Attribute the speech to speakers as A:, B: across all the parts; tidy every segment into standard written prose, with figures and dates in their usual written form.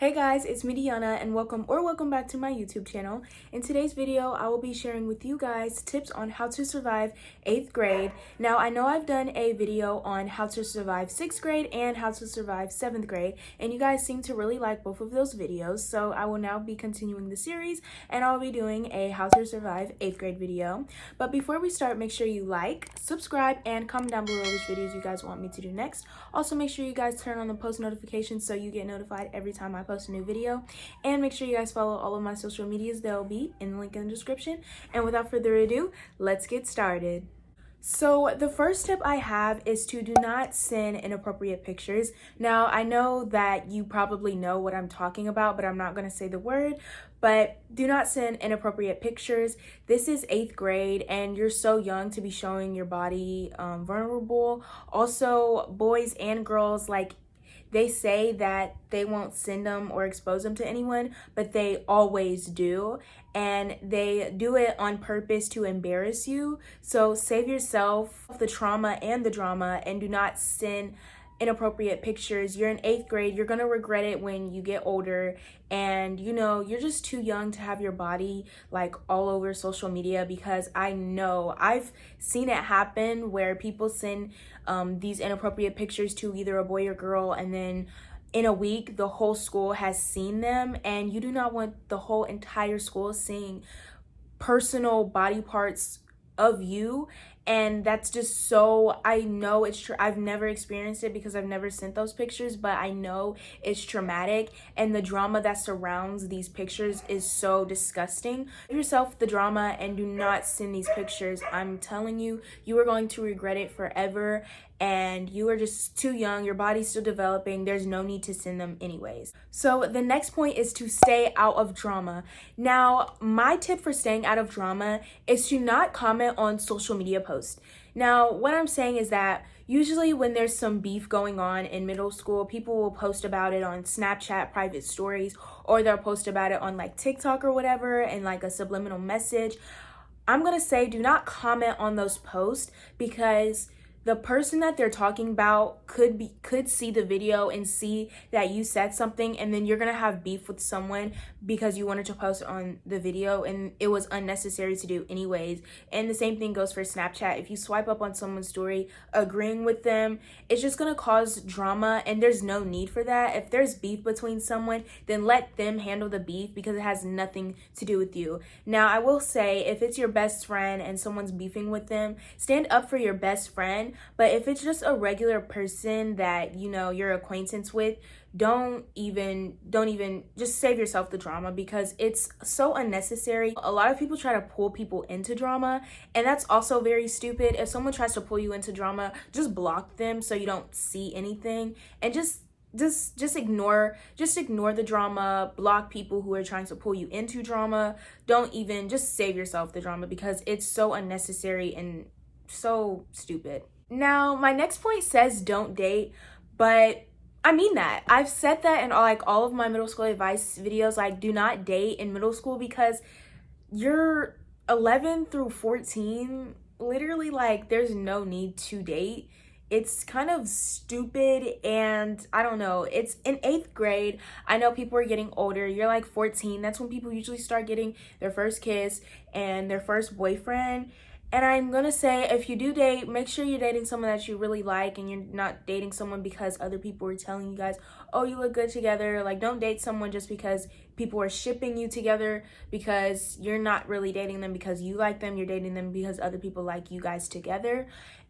A: Hey guys, it's me Dihanna and welcome back to my YouTube channel. In today's video, I will be sharing with you guys tips on how to survive 8th grade. Now, I know I've done a video on how to survive 6th grade and how to survive 7th grade, and you guys seem to really like both of those videos, so I will now be continuing the series and I'll be doing a how to survive 8th grade video. But before we start, make sure you like, subscribe, and comment down below which videos you guys want me to do next. Also, make sure you guys turn on the post notifications so you get notified every time I post a new video, and make sure you guys follow all of my social medias. They'll be in the link in the description. And without further ado, let's get started. So the first tip I have is to do not send inappropriate pictures. Now, I know that you probably know what I'm talking about, but I'm not going to say the word. But do not send inappropriate pictures. This is 8th grade and you're so young to be showing your body vulnerable. Also, boys and girls, they say that they won't send them or expose them to anyone, but they always do. And they do it on purpose to embarrass you. So save yourself the trauma and the drama and do not send inappropriate pictures. You're in 8th grade. You're going to regret it when you get older. And you're just too young to have your body all over social media, because I know I've seen it happen where people send these inappropriate pictures to either a boy or girl, and then in a week the whole school has seen them, and you do not want the whole entire school seeing personal body parts of you. And that's just so, I know it's true. I've never experienced it because I've never sent those pictures, but I know it's traumatic, and the drama that surrounds these pictures is so disgusting. Give yourself the drama and do not send these pictures. I'm telling you, you are going to regret it forever, and you are just too young. Your body's still developing. There's no need to send them anyways. So the next point is to stay out of drama. Now, my tip for staying out of drama is to not comment on social media posts. Now, what I'm saying is that usually when there's some beef going on in middle school, people will post about it on Snapchat private stories, or they'll post about it on TikTok or whatever, and a subliminal message. I'm gonna say do not comment on those posts, because the person that they're talking about could see the video and see that you said something, and then you're gonna have beef with someone because you wanted to post on the video and it was unnecessary to do anyways. And the same thing goes for Snapchat. If you swipe up on someone's story agreeing with them, it's just gonna cause drama, and there's no need for that. If there's beef between someone, then let them handle the beef, because it has nothing to do with you. Now, I will say, if it's your best friend and someone's beefing with them, stand up for your best friend. But if it's just a regular person that you're acquaintance with, don't even just save yourself the drama, because it's so unnecessary. A lot of people try to pull people into drama, and that's also very stupid. If someone tries to pull you into drama, just block them so you don't see anything, and just ignore the drama. Block people who are trying to pull you into drama. Just save yourself the drama, because it's so unnecessary and so stupid. Now, my next point says don't date, but I mean that. I've said that in all of my middle school advice videos, do not date in middle school, because you're 11 through 14, literally there's no need to date. It's kind of stupid, and I don't know. It's in 8th grade. I know people are getting older. You're 14. That's when people usually start getting their first kiss and their first boyfriend. And I'm gonna say, if you do date, make sure you're dating someone that you really like, and you're not dating someone because other people are telling you guys, oh, you look good together. Don't date someone just because people are shipping you together, because you're not really dating them because you like them. You're dating them because other people like you guys together.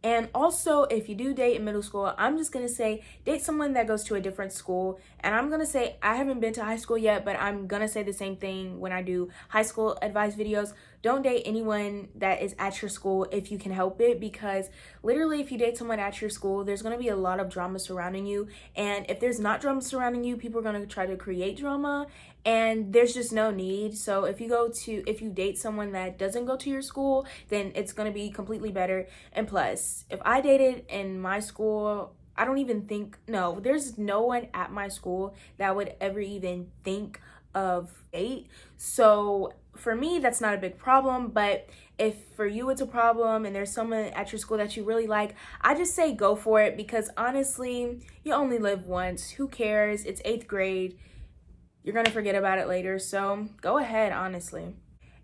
A: And also, if you do date in middle school, I'm just gonna say date someone that goes to a different school. And I'm gonna say, I haven't been to high school yet, but I'm gonna say the same thing when I do high school advice videos. Don't date anyone that is at your school if you can help it, because literally if you date someone at your school, there's gonna be a lot of drama surrounding you. And if there's not drama surrounding you, people are gonna try to create drama, and there's just no need. So if you date someone that doesn't go to your school, then it's gonna be completely better. And plus, if I dated in my school, I don't even think, no, there's no one at my school that would ever even think of date. So for me, that's not a big problem. But if for you it's a problem and there's someone at your school that you really like, I just say go for it, because honestly, you only live once. Who cares? It's 8th grade. you're gonna forget about it later. So go ahead, honestly.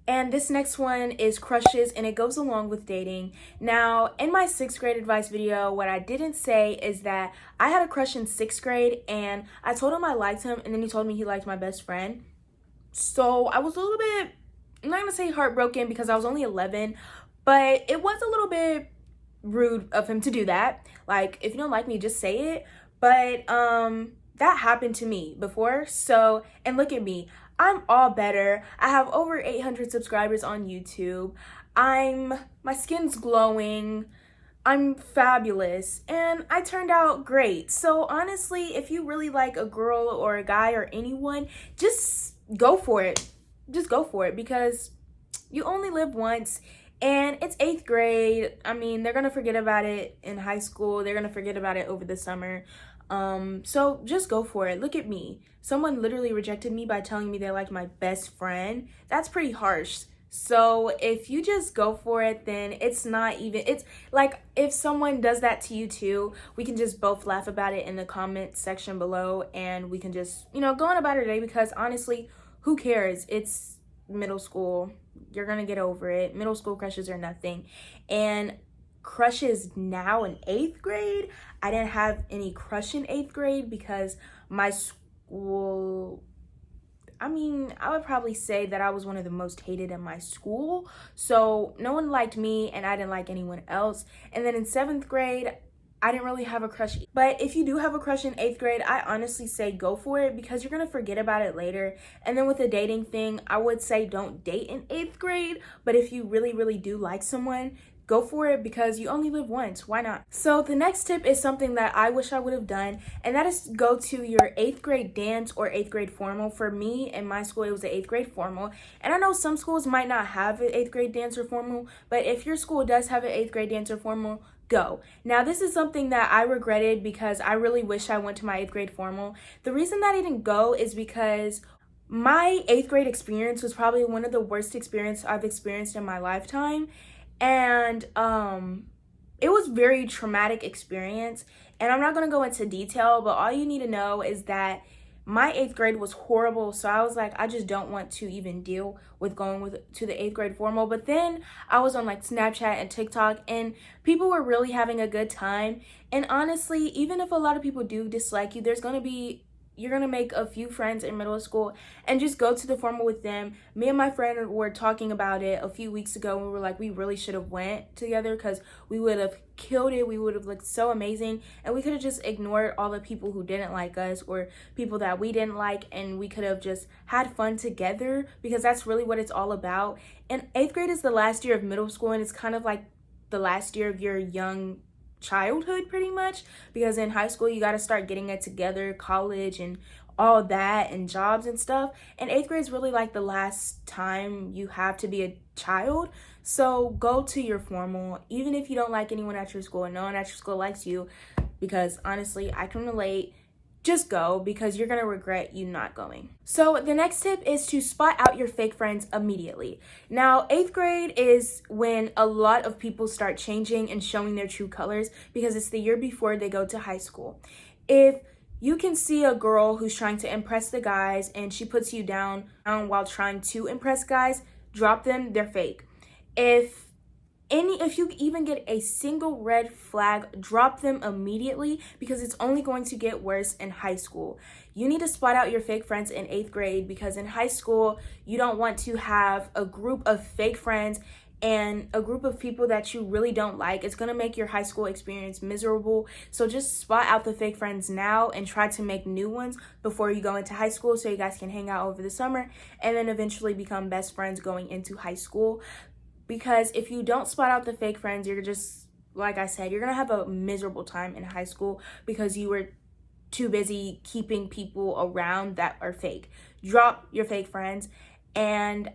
A: And this next one is crushes, and it goes along with dating. Now, in my 6th grade advice video, what I didn't say is that I had a crush in 6th grade, and I told him I liked him, and then he told me he liked my best friend. So I was a little bit, I'm not gonna say heartbroken because I was only 11, but it was a little bit rude of him to do that. Like, if you don't like me, just say it. But that happened to me before. So, and look at me, I'm all better. I have over 800 subscribers on YouTube. My skin's glowing. I'm fabulous, and I turned out great. So honestly, if you really like a girl or a guy or anyone, just go for it. Just go for it, because you only live once, and it's 8th grade. I mean, they're gonna forget about it in high school. They're gonna forget about it over the summer. So just go for it. Look at me. Someone literally rejected me by telling me they liked my best friend. That's pretty harsh. So if you just go for it, then it's like, if someone does that to you too, we can just both laugh about it in the comment section below, and we can just, go on about our day, because honestly, who cares? It's middle school. You're gonna get over it. Middle school crushes are nothing. And crushes now in 8th grade, I didn't have any crush in 8th grade because my school, I mean, I would probably say that I was one of the most hated in my school. So no one liked me, and I didn't like anyone else. And then in 7th grade, I didn't really have a crush. But if you do have a crush in 8th grade, I honestly say go for it, because you're going to forget about it later. And then with the dating thing, I would say don't date in 8th grade. But if you really, really do like someone, go for it, because you only live once. Why not? So the next tip is something that I wish I would have done, and that is go to your 8th grade dance or 8th grade formal. For me, in my school, it was an 8th grade formal. And I know some schools might not have an 8th grade dance or formal, but if your school does have an 8th grade dance or formal, go. Now, this is something that I regretted, because I really wish I went to my 8th grade formal. The reason that I didn't go is because my 8th grade experience was probably one of the worst experiences I've experienced in my lifetime. And it was very traumatic experience, and I'm not going to go into detail, but all you need to know is that my 8th grade was horrible. So I was like, I just don't want to even deal with going to the 8th grade formal. But then I was on like Snapchat and TikTok, and people were really having a good time. And honestly, even if a lot of people do dislike you, you're gonna make a few friends in middle school, and just go to the formal with them. Me and my friend were talking about it a few weeks ago, and we were like, we really should have went together, because we would have killed it. We would have looked so amazing, and we could have just ignored all the people who didn't like us, or people that we didn't like, and we could have just had fun together, because that's really what it's all about. And 8th grade is the last year of middle school, and it's kind of like the last year of your young childhood, pretty much, because in high school you got to start getting it together, college and all that, and jobs and stuff. And 8th grade is really like the last time you have to be a child. So go to your formal, even if you don't like anyone at your school and no one at your school likes you, because honestly, I can relate. Just go, because you're gonna regret you not going. So the next tip is to spot out your fake friends immediately. Now, 8th grade is when a lot of people start changing and showing their true colors, because it's the year before they go to high school. If you can see a girl who's trying to impress the guys, and she puts you down while trying to impress guys, drop them, they're fake. If you even get a single red flag, drop them immediately, because it's only going to get worse in high school. You need to spot out your fake friends in 8th grade, because in high school, you don't want to have a group of fake friends and a group of people that you really don't like. It's going to make your high school experience miserable. So just spot out the fake friends now, and try to make new ones before you go into high school, so you guys can hang out over the summer and then eventually become best friends going into high school. Because if you don't spot out the fake friends, you're just, like I said, you're going to have a miserable time in high school, because you were too busy keeping people around that are fake. Drop your fake friends. And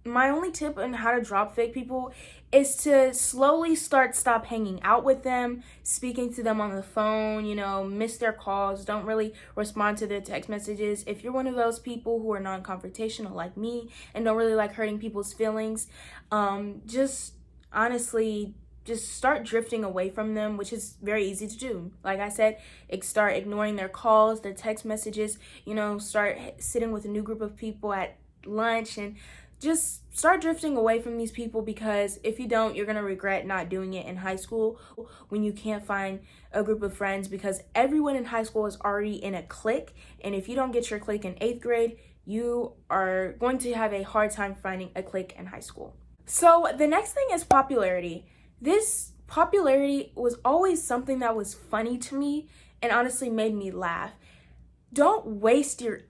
A: my only tip on how to drop fake people is to slowly stop hanging out with them, speaking to them on the phone, miss their calls, don't really respond to their text messages. If you're one of those people who are non-confrontational like me and don't really like hurting people's feelings, just honestly just start drifting away from them, which is very easy to do. Like I said, start ignoring their calls, their text messages, start sitting with a new group of people at lunch, and just start drifting away from these people, because if you don't, you're going to regret not doing it in high school when you can't find a group of friends, because everyone in high school is already in a clique, and if you don't get your clique in 8th grade, you are going to have a hard time finding a clique in high school. So the next thing is popularity. This popularity was always something that was funny to me and honestly made me laugh. Don't waste your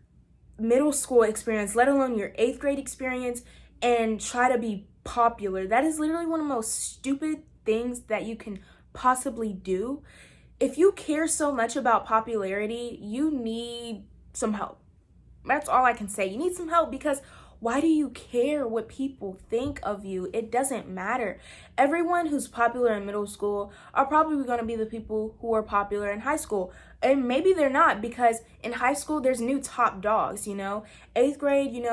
A: middle school experience, let alone your 8th grade experience, and try to be popular. That is literally one of the most stupid things that you can possibly do. If you care so much about popularity, you need some help. That's all I can say. You need some help, because why do you care what people think of you? It doesn't matter. Everyone who's popular in middle school are probably going to be the people who are popular in high school. And maybe they're not, because in high school, there's new top dogs, 8th grade,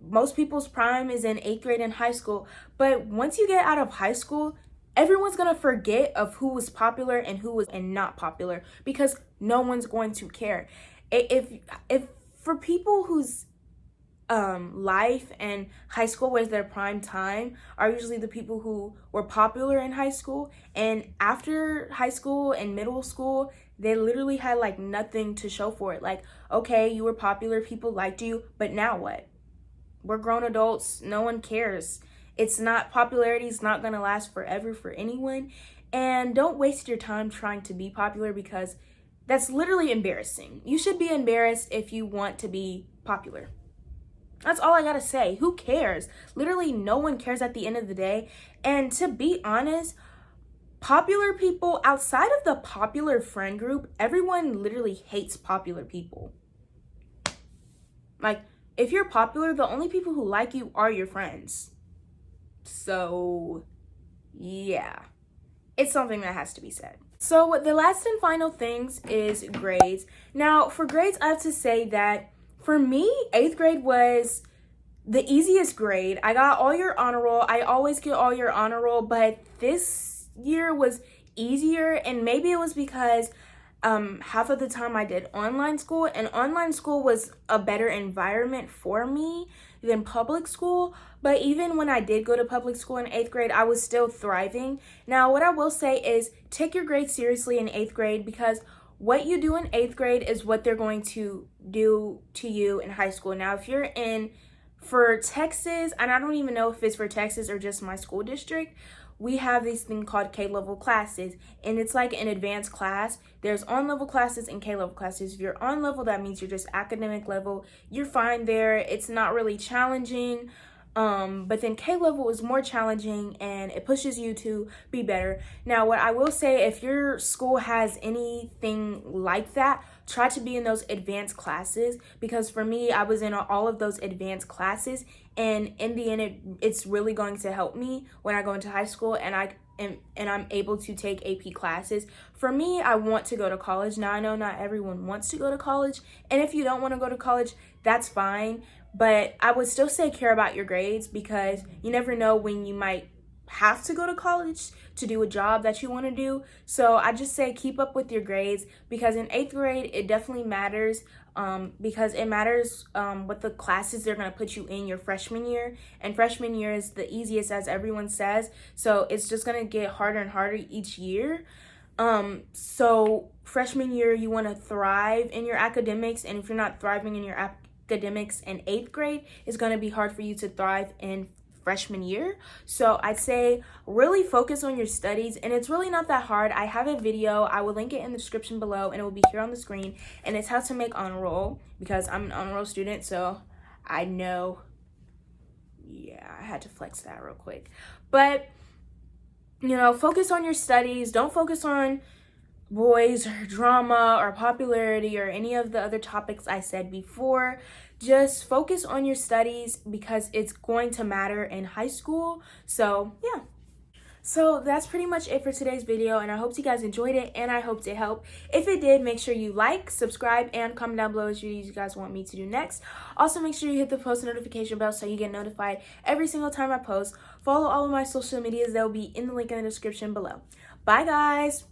A: most people's prime is in 8th grade and high school. But once you get out of high school, everyone's going to forget of who was popular and who was not popular, because no one's going to care. If for people whose life and high school was their prime time are usually the people who were popular in high school, and after high school and middle school, they literally had like nothing to show for it. Like, okay, you were popular, people liked you, but now what? We're grown adults, no one cares. Popularity is not going to last forever for anyone, and don't waste your time trying to be popular, because that's literally embarrassing. You should be embarrassed if you want to be popular. That's all I gotta say. Who cares? Literally no one cares at the end of the day. And to be honest, popular people, outside of the popular friend group, everyone literally hates popular people. Like, if you're popular, the only people who like you are your friends. So, yeah. It's something that has to be said. So, the last and final things is grades. Now, for grades, I have to say that for me, 8th grade was the easiest grade. I got all year honor roll. I always get all year honor roll, but this year was easier, and maybe it was because half of the time I did online school, and online school was a better environment for me than public school. But even when I did go to public school in 8th grade, I was still thriving. Now, what I will say is take your grades seriously in 8th grade, because what you do in 8th grade is what they're going to do to you in high school. Now, if you're for Texas, and I don't even know if it's for Texas or just my school district, we have this thing called K-level classes, and it's like an advanced class. There's on-level classes and K-level classes. If you're on level, that means you're just academic level. You're fine there. It's not really challenging. But then K-level is more challenging, and it pushes you to be better. Now, what I will say, if your school has anything like that, try to be in those advanced classes, because for me, I was in all of those advanced classes, and in the end, it's really going to help me when I go into high school, and I'm able to take AP classes. For me, I want to go to college. Now, I know not everyone wants to go to college, and if you don't want to go to college, that's fine. But I would still say care about your grades, because you never know when you might have to go to college to do a job that you want to do. So I just say keep up with your grades, because in 8th grade, it definitely matters, because it matters what the classes they're going to put you in your freshman year. And freshman year is the easiest, as everyone says. So it's just going to get harder and harder each year. So freshman year, you want to thrive in your academics. And if you're not thriving in your academics in 8th grade, it's going to be hard for you to thrive in freshman year. So I'd say really focus on your studies, and it's really not that hard. I have a video, I will link it in the description below, and it will be here on the screen, and it's how to make honor roll, because I'm an honor roll student, so I know. Yeah, I had to flex that real quick. But focus on your studies. Don't focus on boys or drama or popularity or any of the other topics I said before. Just focus on your studies, because it's going to matter in high school. So yeah. So that's pretty much it for today's video, and I hope you guys enjoyed it, and I hope it helped. If it did, make sure you like, subscribe, and comment down below what videos you guys want me to do next. Also, make sure you hit the post notification bell so you get notified every single time I post. Follow all of my social medias. They'll be in the link in the description below. Bye, guys!